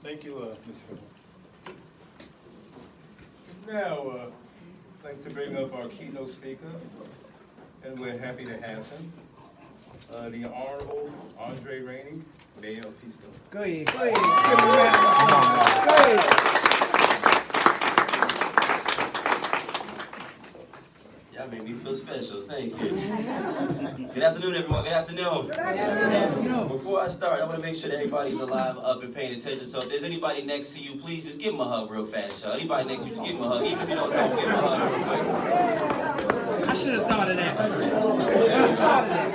Thank you, Mr. Now, I'd like to bring up our keynote speaker, and we're happy to have him, the Honorable Andre Rainey, Mayor of Peekskill. Go ahead, go ahead. Give him a round of applause. Go ahead. Y'all made me feel special. Thank you. Good afternoon, everyone. Good afternoon. Good afternoon. Before I start, I want to make sure that everybody's alive, up, and paying attention. So if there's anybody next to you, please just give them a hug real fast, y'all. Anybody next to you, just give them a hug. Even if you don't know, give them a hug real quick. I should have thought of that. I should have thought of that.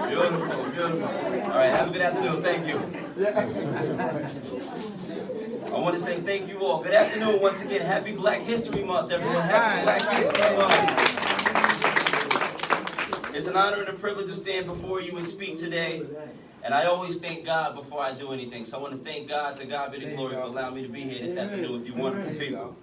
Beautiful, beautiful. All right, have a good afternoon. Thank you. I want to say thank you all. Good afternoon once again. Happy Black History Month, everyone. Happy Black History Month. It's an honor and a privilege to stand before you and speak today. And I always thank God before I do anything. So I want to thank God. To God be the glory for allowing me to be here this afternoon with you wonderful people.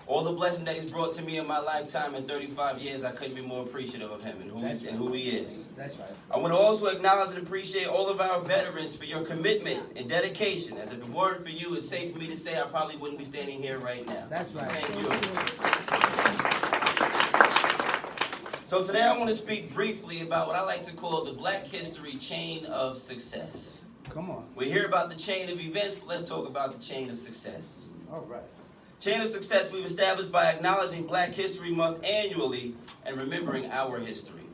All the blessing that He's brought to me in my lifetime in 35 years, I couldn't be more appreciative of Him and who He is. That's right. I want to also acknowledge and appreciate all of our veterans for your commitment and dedication. As if it weren't for you, it's safe for me to say I probably wouldn't be standing here right now. That's right. Thank you. So today I want to speak briefly about what I like to call the Black History Chain of Success. Come on. We hear about the chain of events, but let's talk about the chain of success. All right. Chain of success we've established by acknowledging Black History Month annually and remembering our history.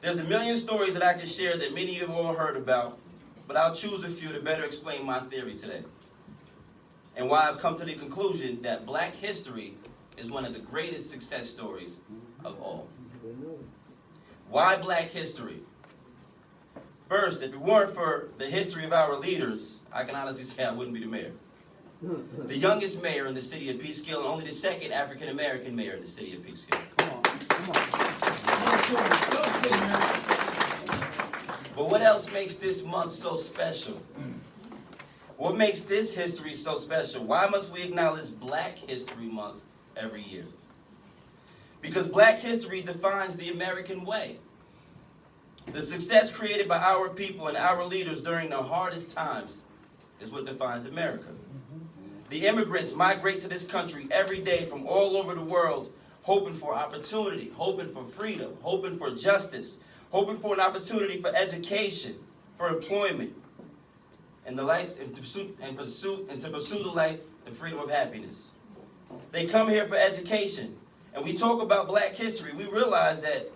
There's a million stories that I can share that many of you have all heard about, but I'll choose a few to better explain my theory today. And why I've come to the conclusion that Black history is one of the greatest success stories of all. Why Black history? First, if it weren't for the history of our leaders, I can honestly say I wouldn't be the mayor. The youngest mayor in the city of Peekskill and only the second African-American mayor in the city of Peekskill. Come on. Come on. But what else makes this month so special? What makes this history so special? Why must we acknowledge Black History Month every year? Because Black history defines the American way. The success created by our people and our leaders during the hardest times is what defines America. The immigrants migrate to this country every day from all over the world, hoping for opportunity, hoping for freedom, hoping for justice, hoping for an opportunity for education, for employment, and the life and to pursue the life and freedom of happiness. They come here for education, and we talk about Black history. We realize that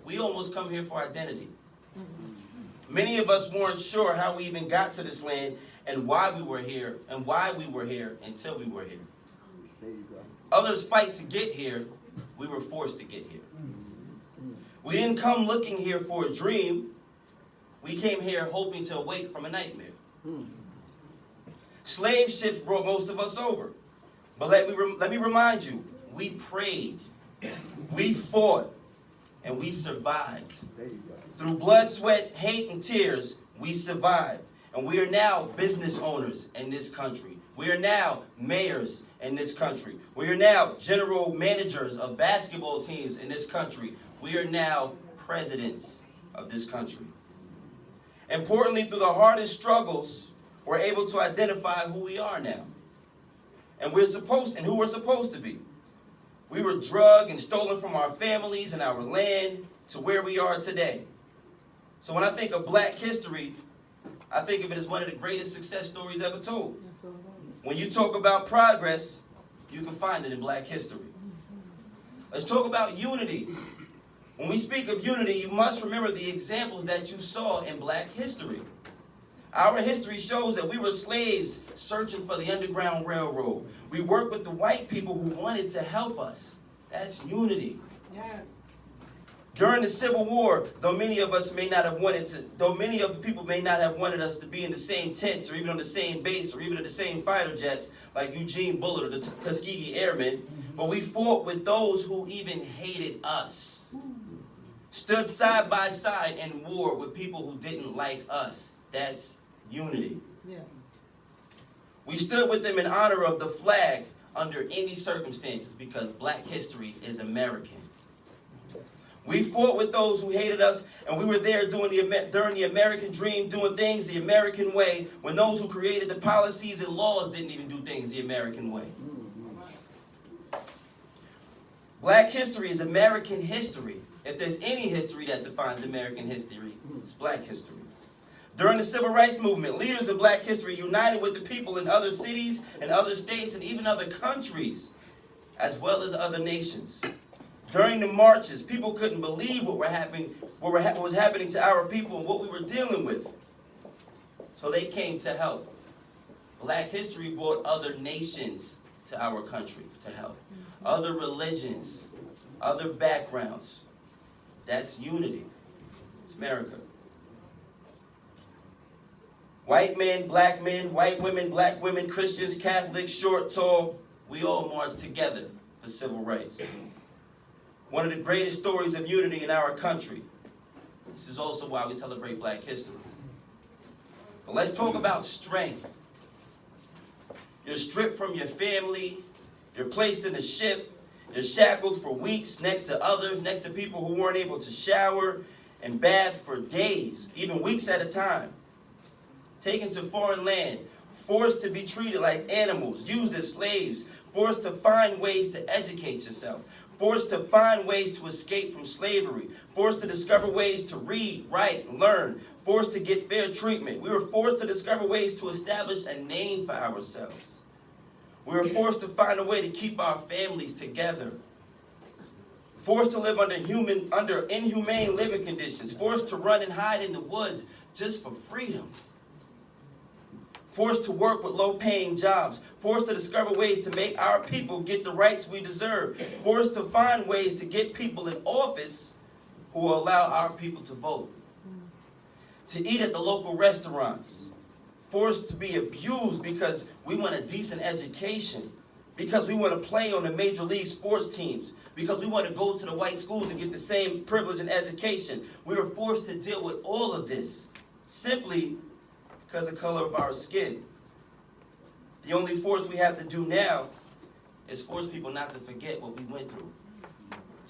we almost come here for identity. Many of us weren't sure how we even got to this land and why we were here until we were here. There you go. Others fight to get here. We were forced to get here. We didn't come looking here for a dream. We came here hoping to awake from a nightmare. Slave ships brought most of us over. But let me remind you, we prayed, we fought, and we survived. There you go. Through blood, sweat, hate, and tears, we survived. And we are now business owners in this country. We are now mayors in this country. We are now general managers of basketball teams in this country. We are now presidents of this country. Importantly, through the hardest struggles, we're able to identify who we are now. And who we're supposed to be. We were drugged and stolen from our families and our land to where we are today. So when I think of Black history, I think of it as one of the greatest success stories ever told. When you talk about progress, you can find it in Black history. Let's talk about unity. When we speak of unity, you must remember the examples that you saw in Black history. Our history shows that we were slaves searching for the Underground Railroad. We worked with the white people who wanted to help us. That's unity. Yes. During the Civil War, though many of the people may not have wanted us to be in the same tents or even on the same base or even in the same fighter jets like Eugene Bullard or the Tuskegee Airmen, but we fought with those who even hated us. Stood side by side in war with people who didn't like us. That's unity. Yeah. We stood with them in honor of the flag, under any circumstances because black history is American. We fought with those who hated us, and we were there during the American dream, doing things the American way, when those who created the policies and laws didn't even do things the American way. Black history is American history. If there's any history that defines American history, it's black history. During the Civil Rights Movement, leaders in black history united with the people in other cities and other states and even other countries, as well as other nations. During the marches, people couldn't believe what was happening to our people and what we were dealing with. So they came to help. Black history brought other nations to our country to help. Other religions, other backgrounds. That's unity. It's America. White men, white women, black women, Christians, Catholics, short, tall, we all marched together for civil rights. One of the greatest stories of unity in our country. This is also why we celebrate black history. But let's talk about strength. You're stripped from your family. You're placed in a ship. You're shackled for weeks next to others, next to people who weren't able to shower and bath for days, even weeks at a time. Taken to foreign land, forced to be treated like animals, used as slaves, forced to find ways to educate yourself, forced to find ways to escape from slavery, forced to discover ways to read, write, learn, forced to get fair treatment. We were forced to discover ways to establish a name for ourselves. We were forced to find a way to keep our families together. Forced to live under inhumane living conditions. Forced to run and hide in the woods just for freedom. Forced to work with low-paying jobs. Forced to discover ways to make our people get the rights we deserve. Forced to find ways to get people in office who will allow our people to vote. To eat at the local restaurants. Forced to be abused because we want a decent education. Because we want to play on the major league sports teams. Because we want to go to the white schools and get the same privilege and education. We were forced to deal with all of this simply because of the color of our skin. The only force we have to do now is force people not to forget what we went through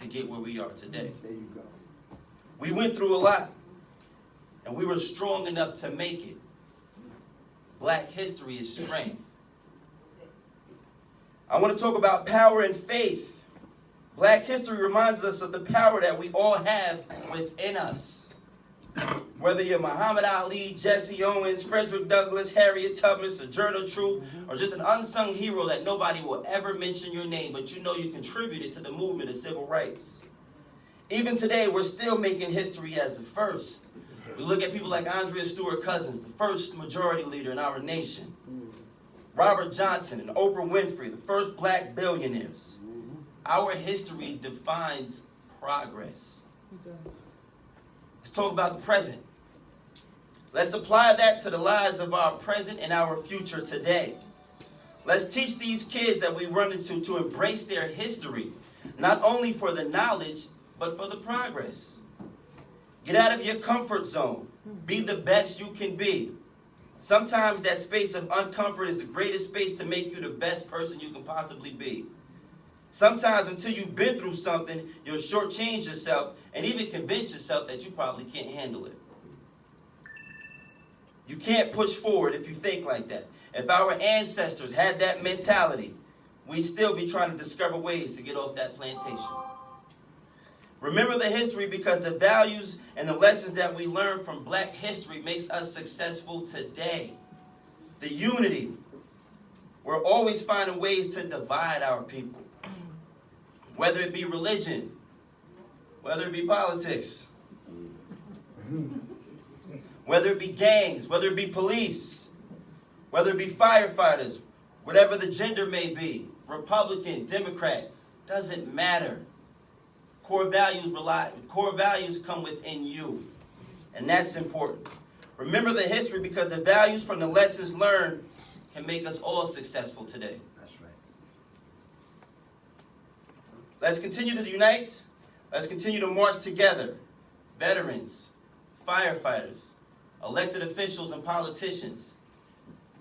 to get where we are today. There you go. We went through a lot, and we were strong enough to make it. Black history is strength. I want to talk about power and faith. Black history reminds us of the power that we all have within us. Whether you're Muhammad Ali, Jesse Owens, Frederick Douglass, Harriet Tubman, Sojourner Truth, or just an unsung hero that nobody will ever mention your name, but you know you contributed to the movement of civil rights. Even today, we're still making history as the first. We look at people like Andrea Stewart Cousins, the first majority leader in our nation. Robert Johnson and Oprah Winfrey, the first black billionaires. Our history defines progress. Let's talk about the present. Let's apply that to the lives of our present and our future today. Let's teach these kids that we run into to embrace their history, not only for the knowledge, but for the progress. Get out of your comfort zone. Be the best you can be. Sometimes that space of uncomfort is the greatest space to make you the best person you can possibly be. Sometimes until you've been through something, you'll shortchange yourself and even convince yourself that you probably can't handle it. You can't push forward if you think like that. If our ancestors had that mentality, we'd still be trying to discover ways to get off that plantation. Remember the history because the values and the lessons that we learn from black history makes us successful today. The unity. We're always finding ways to divide our people. Whether it be religion, whether it be politics, whether it be gangs, whether it be police, whether it be firefighters, whatever the gender may be, Republican, Democrat, doesn't matter. Core values come within you, and that's important. Remember the history because the values from the lessons learned can make us all successful today. That's right. Let's continue to unite. Let's continue to march together. Veterans, firefighters, elected officials, and politicians,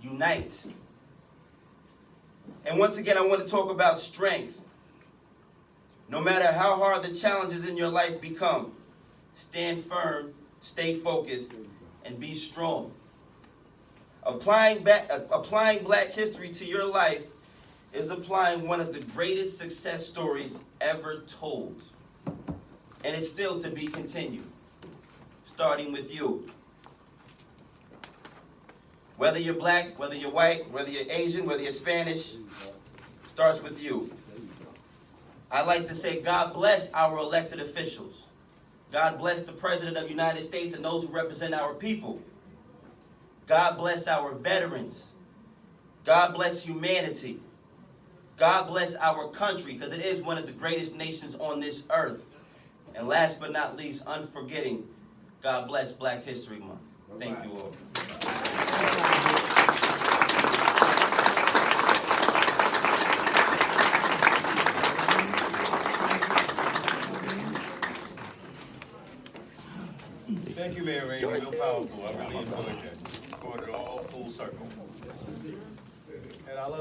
unite. And once again, I want to talk about strength. No matter how hard the challenges in your life become, stand firm, stay focused, and be strong. Applying Black history to your life is applying one of the greatest success stories ever told. And it's still to be continued, starting with you. Whether you're Black, whether you're white, whether you're Asian, whether you're Spanish, starts with you. I like to say, God bless our elected officials. God bless the President of the United States and those who represent our people. God bless our veterans. God bless humanity. God bless our country, because it is one of the greatest nations on this earth. And last but not least, unforgetting, God bless Black History Month. Thank you all. Thank you, Mayor Rainey. Real powerful. I really enjoyed that. Brought it all full circle. And I love